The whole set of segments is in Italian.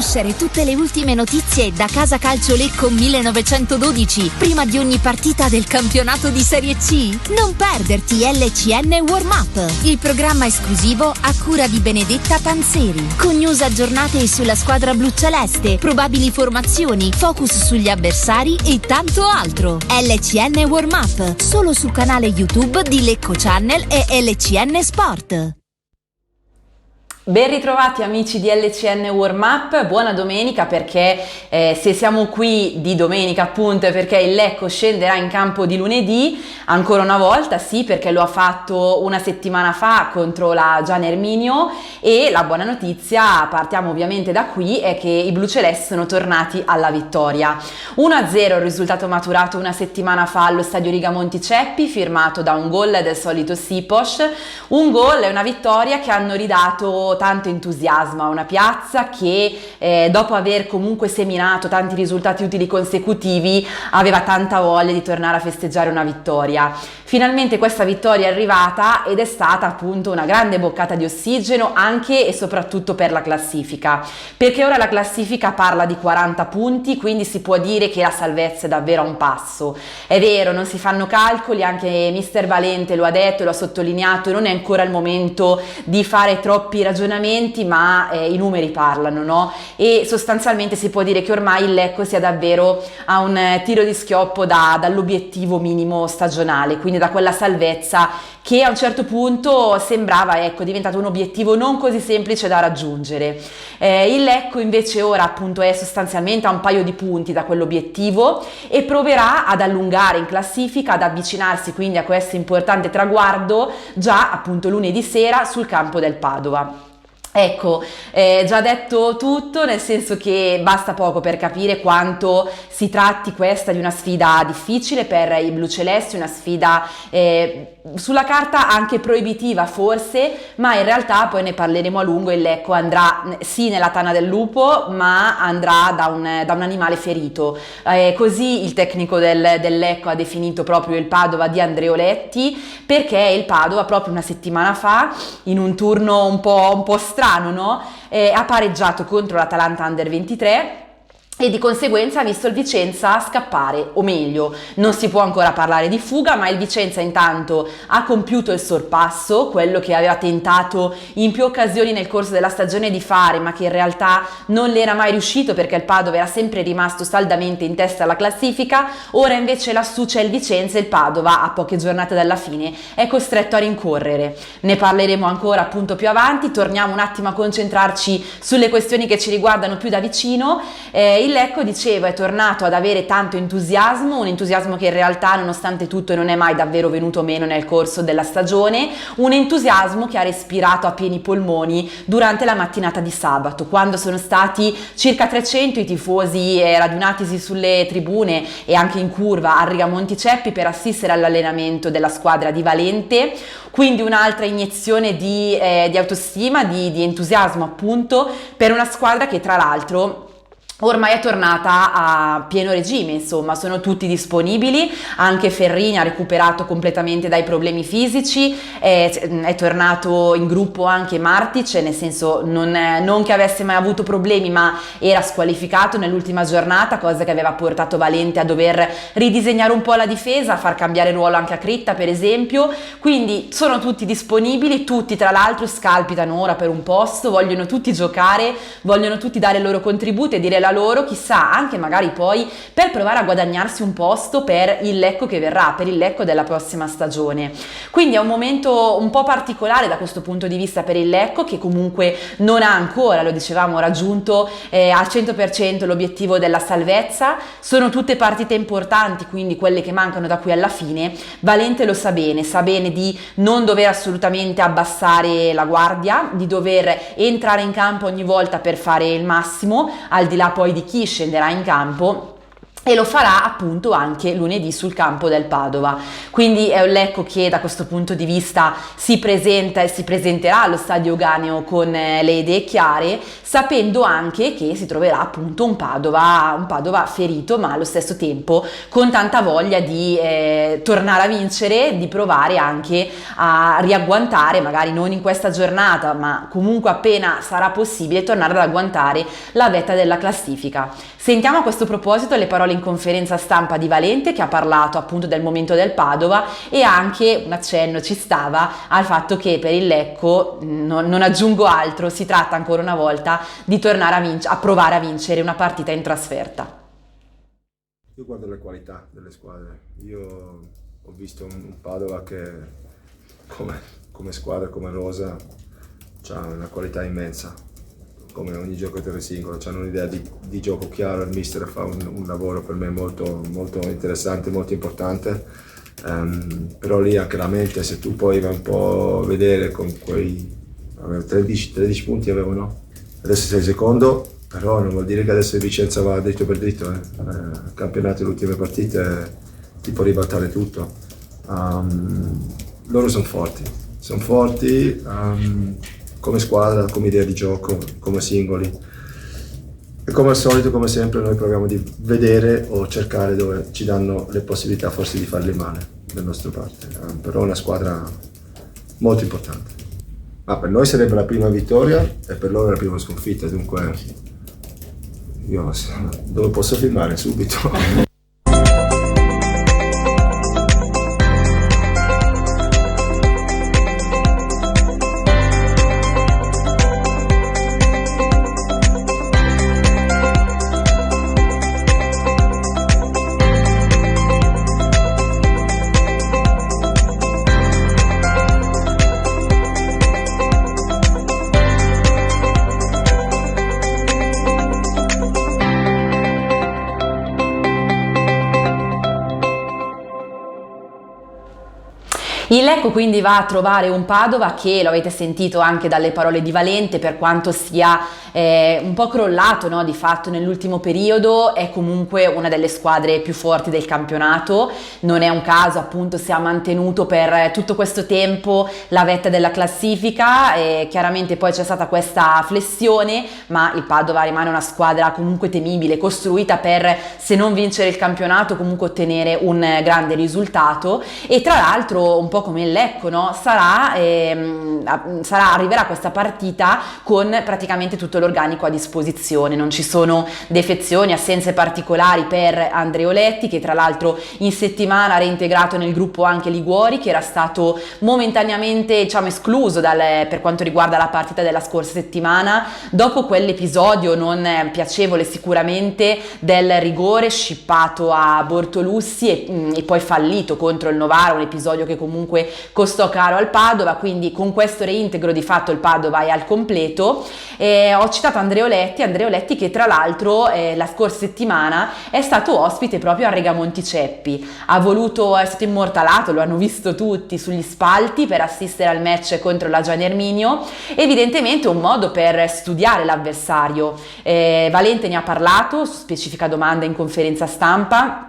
conoscere tutte le ultime notizie da Casa Calcio Lecco 1912 prima di ogni partita del campionato di Serie C? Non perderti LCN Warm Up, il programma esclusivo a cura di Benedetta Panzeri, con news aggiornate sulla squadra bluceleste, probabili formazioni, focus sugli avversari e tanto altro. LCN Warm Up, solo sul canale YouTube di Lecco Channel e LCN Sport. Ben ritrovati amici di LCN Warm Up, buona domenica, perché se siamo qui di domenica appunto è perché il Lecco scenderà in campo di lunedì, ancora una volta sì, perché lo ha fatto una settimana fa contro la Gian Erminio, e la buona notizia, partiamo ovviamente da qui, è che i blucelesti sono tornati alla vittoria. 1-0 il risultato maturato una settimana fa allo stadio Rigamonti Ceppi, firmato da un gol del solito Sipos, un gol e una vittoria che hanno ridato tanto entusiasmo a una piazza che dopo aver comunque seminato tanti risultati utili consecutivi aveva tanta voglia di tornare a festeggiare una vittoria. Finalmente questa vittoria è arrivata ed è stata appunto una grande boccata di ossigeno anche e soprattutto per la classifica, perché ora la classifica parla di 40 punti, quindi si può dire che la salvezza è davvero a un passo. È vero, non si fanno calcoli, anche mister Valente lo ha detto, lo ha sottolineato, non è ancora il momento di fare troppi ragionamenti, ma i numeri parlano, no? E sostanzialmente si può dire che ormai il Lecco sia davvero a un tiro di schioppo dall'obiettivo minimo stagionale, quindi da quella salvezza che a un certo punto sembrava diventato un obiettivo non così semplice da raggiungere. Il Lecco invece ora appunto è sostanzialmente a un paio di punti da quell'obiettivo e proverà ad allungare in classifica, ad avvicinarsi quindi a questo importante traguardo già appunto lunedì sera sul campo del Padova. Ecco, già detto tutto, nel senso che basta poco per capire quanto si tratti questa di una sfida difficile per i blucelesti, una sfida sulla carta anche proibitiva forse, ma in realtà poi ne parleremo a lungo. Il Lecco andrà sì nella tana del lupo, ma andrà da un animale ferito, così il tecnico del Lecco ha definito proprio il Padova di Andreoletti, perché il Padova proprio una settimana fa in un turno un po' strano, no? Ha pareggiato contro l'Atalanta Under 23 e di conseguenza ha visto il Vicenza scappare, o meglio, non si può ancora parlare di fuga, ma il Vicenza intanto ha compiuto il sorpasso, quello che aveva tentato in più occasioni nel corso della stagione di fare, ma che in realtà non le era mai riuscito perché il Padova era sempre rimasto saldamente in testa alla classifica. Ora invece lassù c'è il Vicenza e il Padova, a poche giornate dalla fine, è costretto a rincorrere. Ne parleremo ancora appunto più avanti, torniamo un attimo a concentrarci sulle questioni che ci riguardano più da vicino. Il Lecco, dicevo, è tornato ad avere tanto entusiasmo, un entusiasmo che in realtà nonostante tutto non è mai davvero venuto meno nel corso della stagione, un entusiasmo che ha respirato a pieni polmoni durante la mattinata di sabato, quando sono stati circa 300 i tifosi radunatisi sulle tribune e anche in curva a Rigamonti Ceppi per assistere all'allenamento della squadra di Valente. Quindi un'altra iniezione di autostima, di entusiasmo appunto per una squadra che tra l'altro ormai è tornata a pieno regime, insomma, sono tutti disponibili, anche Ferrini ha recuperato completamente dai problemi fisici, è tornato in gruppo anche Martic, nel senso non che avesse mai avuto problemi, ma era squalificato nell'ultima giornata, cosa che aveva portato Valente a dover ridisegnare un po' la difesa, a far cambiare ruolo anche a Critta per esempio, quindi sono tutti disponibili, tutti tra l'altro scalpitano ora per un posto, vogliono tutti giocare, vogliono tutti dare il loro contributo e dire la loro, chissà, anche magari poi per provare a guadagnarsi un posto per il Lecco che verrà, per il Lecco della prossima stagione. Quindi è un momento un po' particolare da questo punto di vista per il Lecco, che comunque non ha ancora, lo dicevamo, raggiunto al 100% l'obiettivo della salvezza. Sono tutte partite importanti, quindi quelle che mancano da qui alla fine. Valente lo sa bene di non dover assolutamente abbassare la guardia, di dover entrare in campo ogni volta per fare il massimo, al di là poi di chi scenderà in campo. e lo farà appunto anche lunedì sul campo del Padova. Quindi è un Lecco che da questo punto di vista si presenta e si presenterà allo Stadio Euganeo con le idee chiare, sapendo anche che si troverà appunto un Padova ferito, ma allo stesso tempo con tanta voglia di tornare a vincere, di provare anche a riagguantare, magari non in questa giornata, ma comunque appena sarà possibile, tornare ad agguantare la vetta della classifica. Sentiamo a questo proposito le parole in conferenza stampa di Valente, che ha parlato appunto del momento del Padova e anche un accenno ci stava al fatto che per il Lecco, non aggiungo altro, si tratta ancora una volta di tornare a provare a vincere una partita in trasferta. Io guardo le qualità delle squadre. Io ho visto un Padova che come squadra, come rosa, ha una qualità immensa, come ogni giocatore singolo, hanno un'idea di gioco chiaro. Il mister fa un lavoro per me molto, molto interessante, molto importante, però lì anche la mente, se tu poi vai un po' a vedere con quei 13 punti avevano, adesso sei secondo, però non vuol dire che adesso il Vicenza va dritto per dritto, il campionato, le ultime partite ti può ribaltare tutto. Loro sono forti, come squadra, come idea di gioco, come singoli, e come al solito, come sempre, noi proviamo di vedere o cercare dove ci danno le possibilità forse di farli male da nostra parte, però è una squadra molto importante. Ma per noi sarebbe la prima vittoria e per loro la prima sconfitta, dunque io dove posso filmare subito. Il Lecco quindi va a trovare un Padova che, lo avete sentito anche dalle parole di Valente, per quanto sia un po' crollato, no, di fatto nell'ultimo periodo, è comunque una delle squadre più forti del campionato. Non è un caso appunto se ha mantenuto per tutto questo tempo la vetta della classifica, e chiaramente poi c'è stata questa flessione, ma il Padova rimane una squadra comunque temibile, costruita per, se non vincere il campionato, comunque ottenere un grande risultato. E tra l'altro, un po' come il Lecco, no, arriverà questa partita con praticamente tutto l'organico a disposizione, non ci sono defezioni, assenze particolari per Andreoletti, che tra l'altro in settimana ha reintegrato nel gruppo anche Liguori, che era stato momentaneamente, diciamo, escluso per quanto riguarda la partita della scorsa settimana, dopo quell'episodio non piacevole sicuramente del rigore scippato a Bortolussi e poi fallito contro il Novara, un episodio che comunque costò caro al Padova. Quindi con questo reintegro di fatto il Padova è al completo. Ho citato Andreoletti che tra l'altro la scorsa settimana è stato ospite proprio a Regamonti Ceppi, è stato immortalato, lo hanno visto tutti sugli spalti per assistere al match contro la Gian Erminio, evidentemente un modo per studiare l'avversario. Valente ne ha parlato su specifica domanda in conferenza stampa.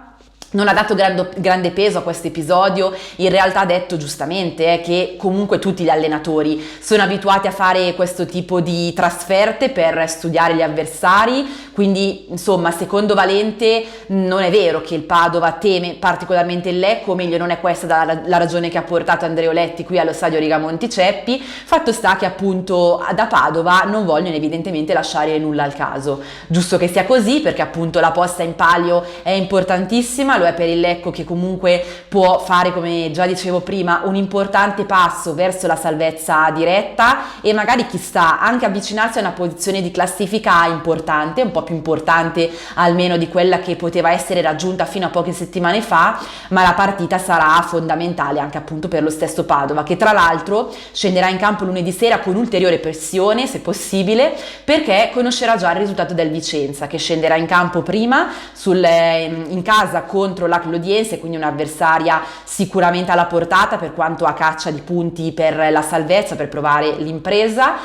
Non ha dato grande peso a questo episodio, in realtà ha detto giustamente che comunque tutti gli allenatori sono abituati a fare questo tipo di trasferte per studiare gli avversari, quindi insomma secondo Valente non è vero che il Padova teme particolarmente il Lecco, o meglio non è questa la ragione che ha portato Andreoletti qui allo stadio Regamonti Ceppi. Fatto sta che appunto da Padova non vogliono evidentemente lasciare nulla al caso, giusto che sia così, perché appunto la posta in palio è importantissima, è per il Lecco che comunque può fare, come già dicevo prima, un importante passo verso la salvezza diretta e magari chissà anche avvicinarsi a una posizione di classifica importante, un po' più importante almeno di quella che poteva essere raggiunta fino a poche settimane fa. Ma la partita sarà fondamentale anche appunto per lo stesso Padova, che tra l'altro scenderà in campo lunedì sera con ulteriore pressione se possibile, perché conoscerà già il risultato del Vicenza, che scenderà in campo prima in casa contro contro la Clodiense, quindi un'avversaria sicuramente alla portata per quanto a caccia di punti per la salvezza, per provare l'impresa,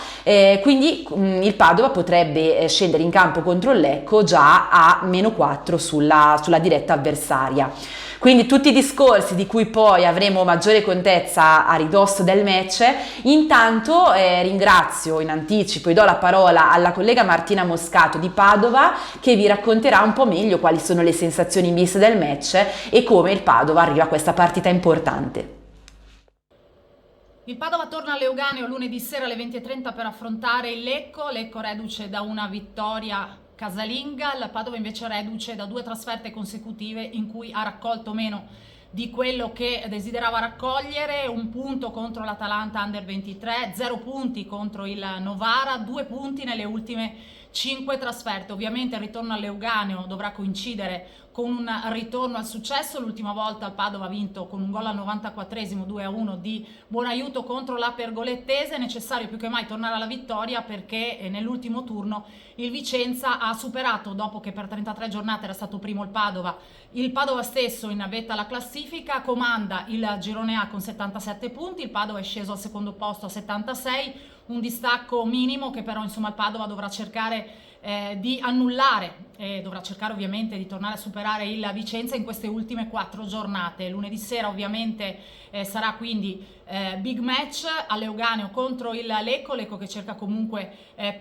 quindi il Padova potrebbe scendere in campo contro il Lecco già a -4 sulla diretta avversaria. Quindi tutti i discorsi di cui poi avremo maggiore contezza a ridosso del match. Intanto ringrazio in anticipo e do la parola alla collega Martina Moscato di Padova, che vi racconterà un po' meglio quali sono le sensazioni in vista del match e come il Padova arriva a questa partita importante. Il Padova torna all'Euganeo lunedì sera alle 20:30 per affrontare il Lecco reduce da una vittoria casalinga. Il Padova invece reduce da 2 trasferte consecutive in cui ha raccolto meno di quello che desiderava raccogliere: 1 punto contro l'Atalanta Under 23, 0 punti contro il Novara, 2 punti nelle ultime 5 trasferte. Ovviamente il ritorno all'Euganeo dovrà coincidere con un ritorno al successo. L'ultima volta il Padova ha vinto con un gol al 94esimo 2-1 di Buonaiuto contro la Pergolettese. È necessario più che mai tornare alla vittoria, perché nell'ultimo turno il Vicenza ha superato, dopo che per 33 giornate era stato primo il Padova stesso in vetta alla classifica. Comanda il girone A con 77 punti, il Padova è sceso al secondo posto a 76, un distacco minimo che però insomma il Padova dovrà cercare di annullare, dovrà cercare ovviamente di tornare a superare il Vicenza in queste ultime 4 giornate. Lunedì sera ovviamente sarà quindi big match all'Euganeo contro il Lecco che cerca comunque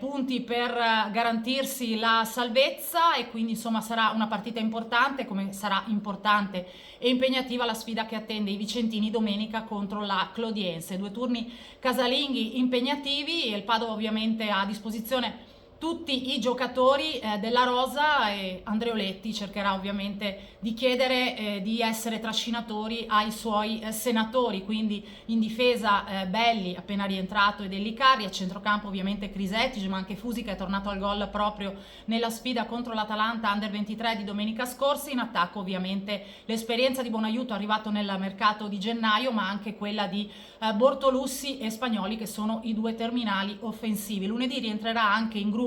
punti per garantirsi la salvezza, e quindi insomma sarà una partita importante, come sarà importante e impegnativa la sfida che attende i vicentini domenica contro la Clodiense. 2 turni casalinghi impegnativi, e il Padova ovviamente ha a disposizione tutti i giocatori della rosa, e Andreoletti cercherà ovviamente di chiedere di essere trascinatori ai suoi senatori. Quindi in difesa Belli, appena rientrato, e Dellicari; a centrocampo ovviamente Crisetti, ma anche Fusi, che è tornato al gol proprio nella sfida contro l'Atalanta Under 23 di domenica scorsa. In attacco ovviamente l'esperienza di Buonaiuto, arrivato nel mercato di gennaio, ma anche quella di Bortolussi e Spagnoli, che sono i 2 terminali offensivi. Lunedì rientrerà anche in gruppo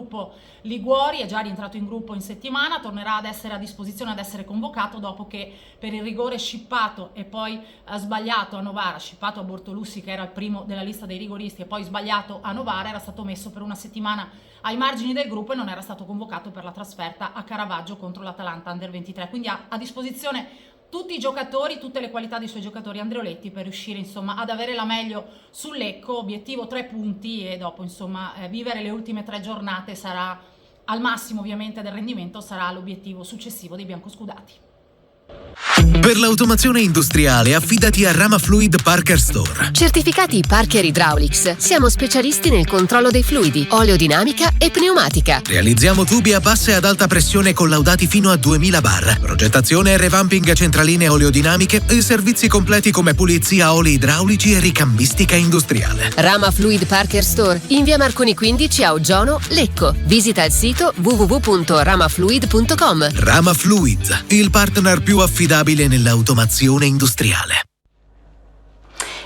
Liguori, è già rientrato in gruppo in settimana, tornerà ad essere a disposizione, ad essere convocato dopo che per il rigore scippato e poi sbagliato a Novara, scippato a Bortolussi che era il primo della lista dei rigoristi e poi sbagliato a Novara, era stato messo per una settimana ai margini del gruppo e non era stato convocato per la trasferta a Caravaggio contro l'Atalanta Under 23. Quindi ha a disposizione tutti i giocatori, tutte le qualità dei suoi giocatori Andreoletti per riuscire insomma ad avere la meglio sul Lecco. Obiettivo 3 punti, e dopo insomma vivere le ultime 3 giornate sarà al massimo ovviamente del rendimento, sarà l'obiettivo successivo dei biancoscudati. Per l'automazione industriale affidati a Rama Fluid Parker Store. Certificati Parker Hydraulics. Siamo specialisti nel controllo dei fluidi, oleodinamica e pneumatica. Realizziamo tubi a bassa e ad alta pressione collaudati fino a 2000 bar. Progettazione e revamping centraline oleodinamiche e servizi completi come pulizia oli idraulici e ricambistica industriale. Rama Fluid Parker Store in via Marconi 15 a Oggiano, Lecco. Visita il sito www.ramafluid.com. Rama Fluid, il partner più affidabile nell'automazione industriale.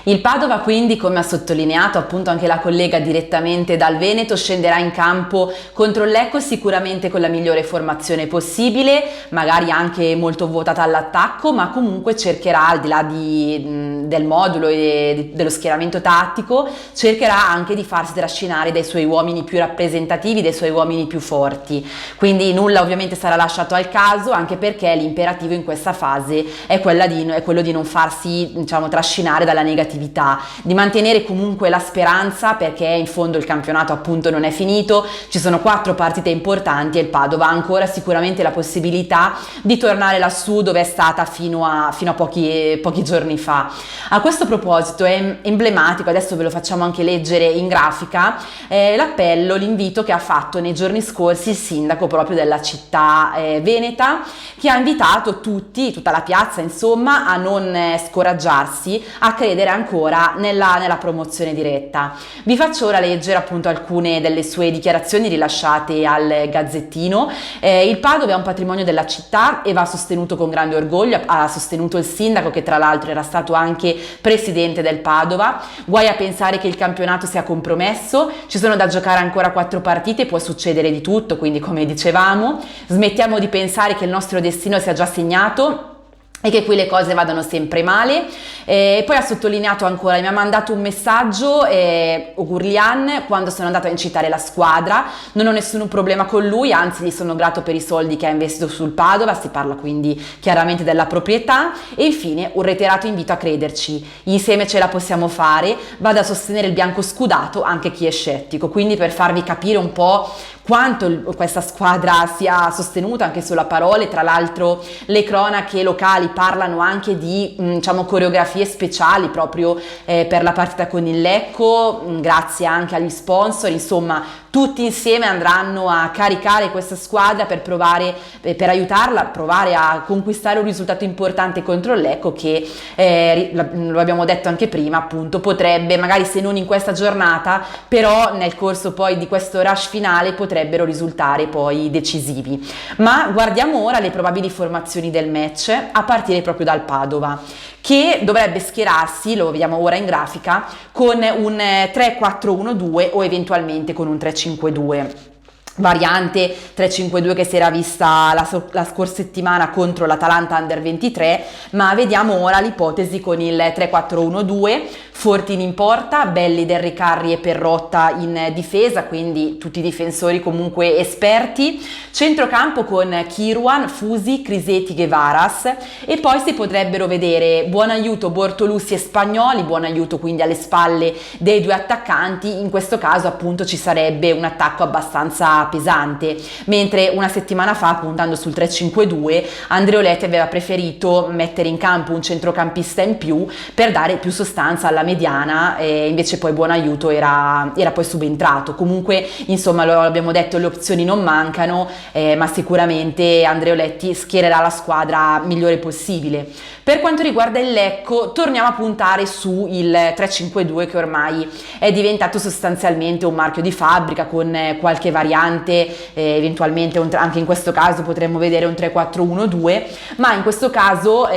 Il Padova quindi, come ha sottolineato appunto anche la collega direttamente dal Veneto, scenderà in campo contro il Lecco sicuramente con la migliore formazione possibile, magari anche molto votata all'attacco, ma comunque cercherà, al di là del modulo e dello schieramento tattico, cercherà anche di farsi trascinare dai suoi uomini più rappresentativi, dai suoi uomini più forti. Quindi nulla ovviamente sarà lasciato al caso, anche perché l'imperativo in questa fase è quello di non farsi, diciamo, trascinare dalla negatività, di mantenere comunque la speranza, perché in fondo il campionato appunto non è finito, ci sono 4 partite importanti e il Padova ha ancora sicuramente la possibilità di tornare lassù dove è stata fino a pochi giorni fa. A questo proposito è emblematico, adesso ve lo facciamo anche leggere in grafica, l'invito che ha fatto nei giorni scorsi il sindaco proprio della città veneta, che ha invitato tutta la piazza insomma a non scoraggiarsi, a credere ancora nella promozione diretta. Vi faccio ora leggere appunto alcune delle sue dichiarazioni rilasciate al Gazzettino. Il Padova è un patrimonio della città e va sostenuto con grande orgoglio, ha sostenuto il sindaco, che tra l'altro era stato anche presidente del Padova. Guai a pensare che il campionato sia compromesso, ci sono da giocare ancora 4 partite, può succedere di tutto, quindi come dicevamo, smettiamo di pensare che il nostro destino sia già segnato e che qui le cose vadano sempre male. Poi ha sottolineato ancora, mi ha mandato un messaggio Ogurlian quando sono andata a incitare la squadra, non ho nessun problema con lui, anzi gli sono grato per i soldi che ha investito sul Padova, si parla quindi chiaramente della proprietà. E infine un reiterato invito a crederci, insieme ce la possiamo fare, vado a sostenere il bianco scudato anche chi è scettico, quindi per farvi capire un po' quanto questa squadra sia sostenuta anche solo a parole. Tra l'altro le cronache locali parlano anche di diciamo coreografie speciali proprio per la partita con il Lecco, grazie anche agli sponsor, insomma tutti insieme andranno a caricare questa squadra per provare, per aiutarla a provare a conquistare un risultato importante contro il Lecco che lo abbiamo detto anche prima, appunto potrebbe, magari se non in questa giornata, però nel corso poi di questo rush finale potrebbero risultare poi decisivi. Ma guardiamo ora le probabili formazioni del match a partire proprio dal Padova, che dovrebbe schierarsi, lo vediamo ora in grafica, con un 3-4-1-2 o eventualmente con un 3-5-2. Variante 3-5-2 che si era vista la scorsa settimana contro l'Atalanta Under 23, ma vediamo ora l'ipotesi con il 3-4-1-2, Fortini in porta, Belli, Del Riccarri e Perrotta in difesa, quindi tutti difensori comunque esperti, centrocampo con Kirwan, Fusi, Criseti, Guevaras, e poi si potrebbero vedere buon aiuto Bortolussi e Spagnoli, buon aiuto quindi alle spalle dei due attaccanti. In questo caso appunto ci sarebbe un attacco abbastanza pesante, mentre una settimana fa, puntando sul 3-5-2, Andreoletti aveva preferito mettere in campo un centrocampista in più per dare più sostanza alla mediana, e invece poi buon aiuto era poi subentrato. Comunque insomma, lo abbiamo detto, le opzioni non mancano, ma sicuramente Andreoletti schiererà la squadra migliore possibile. Per quanto riguarda il Lecco, torniamo a puntare su il 3-5-2 che ormai è diventato sostanzialmente un marchio di fabbrica, con qualche variante, eventualmente anche in questo caso potremmo vedere un 3-4-1-2, ma in questo caso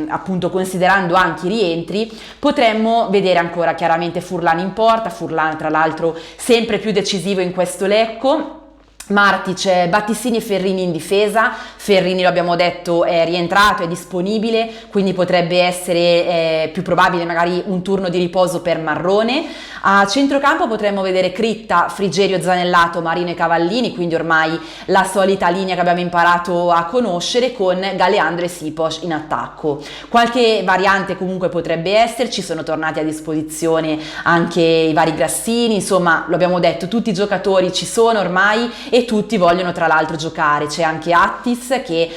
appunto considerando anche i rientri potremmo vedere ancora chiaramente Furlan in porta, Furlan tra l'altro sempre più decisivo in questo Lecco, Martic, Battistini e Ferrini in difesa. Ferrini, lo abbiamo detto, è rientrato, è disponibile, quindi potrebbe essere più probabile magari un turno di riposo per Marrone. A centrocampo potremmo vedere Critta, Frigerio, Zanellato, Marino e Cavallini, quindi ormai la solita linea che abbiamo imparato a conoscere, con Galeandro e Sipos in attacco. Qualche variante comunque potrebbe esserci, sono tornati a disposizione anche i vari Grassini, insomma lo abbiamo detto, tutti i giocatori ci sono ormai e tutti vogliono tra l'altro giocare. C'è anche Attis che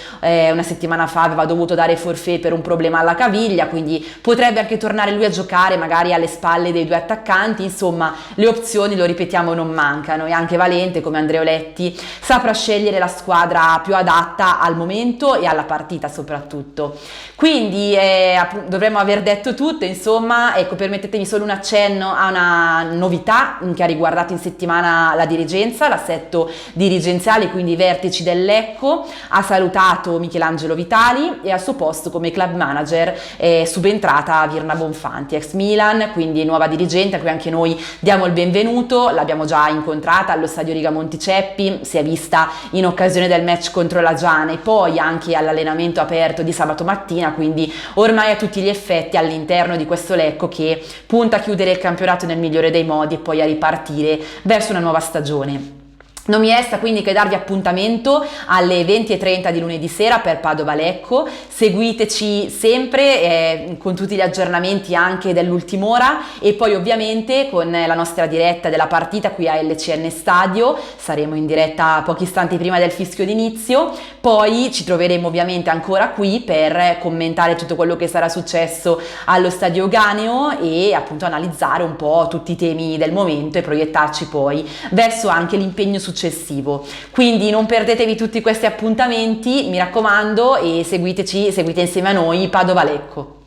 una settimana fa aveva dovuto dare forfait per un problema alla caviglia, quindi potrebbe anche tornare lui a giocare magari alle spalle dei due attaccanti. Insomma le opzioni, lo ripetiamo, non mancano, e anche Valente come Andreoletti saprà scegliere la squadra più adatta al momento e alla partita soprattutto. Quindi dovremmo aver detto tutto, insomma. Ecco, permettetemi solo un accenno a una novità che ha riguardato in settimana la dirigenza, l'assetto dirigenziale, quindi i vertici del Lecco. Ha salutato Michelangelo Vitali e al suo posto come club manager è subentrata Virna Bonfanti, ex Milan, quindi nuova dirigente a cui anche noi diamo il benvenuto. L'abbiamo già incontrata allo stadio Rigamonti Ceppi, si è vista in occasione del match contro la Giana e poi anche all'allenamento aperto di sabato mattina, quindi ormai a tutti gli effetti all'interno di questo Lecco che punta a chiudere il campionato nel migliore dei modi e poi a ripartire verso una nuova stagione. Non mi resta quindi che darvi appuntamento alle 20:30 di lunedì sera per Padova Lecco. Seguiteci sempre con tutti gli aggiornamenti anche dell'ultima ora, e poi ovviamente con la nostra diretta della partita qui a LCN Stadio. Saremo in diretta pochi istanti prima del fischio d'inizio, poi ci troveremo ovviamente ancora qui per commentare tutto quello che sarà successo allo Stadio Euganeo e appunto analizzare un po' tutti i temi del momento e proiettarci poi verso anche l'impegno successivo. Quindi non perdetevi tutti questi appuntamenti, mi raccomando, e seguite insieme a noi Padova Lecco.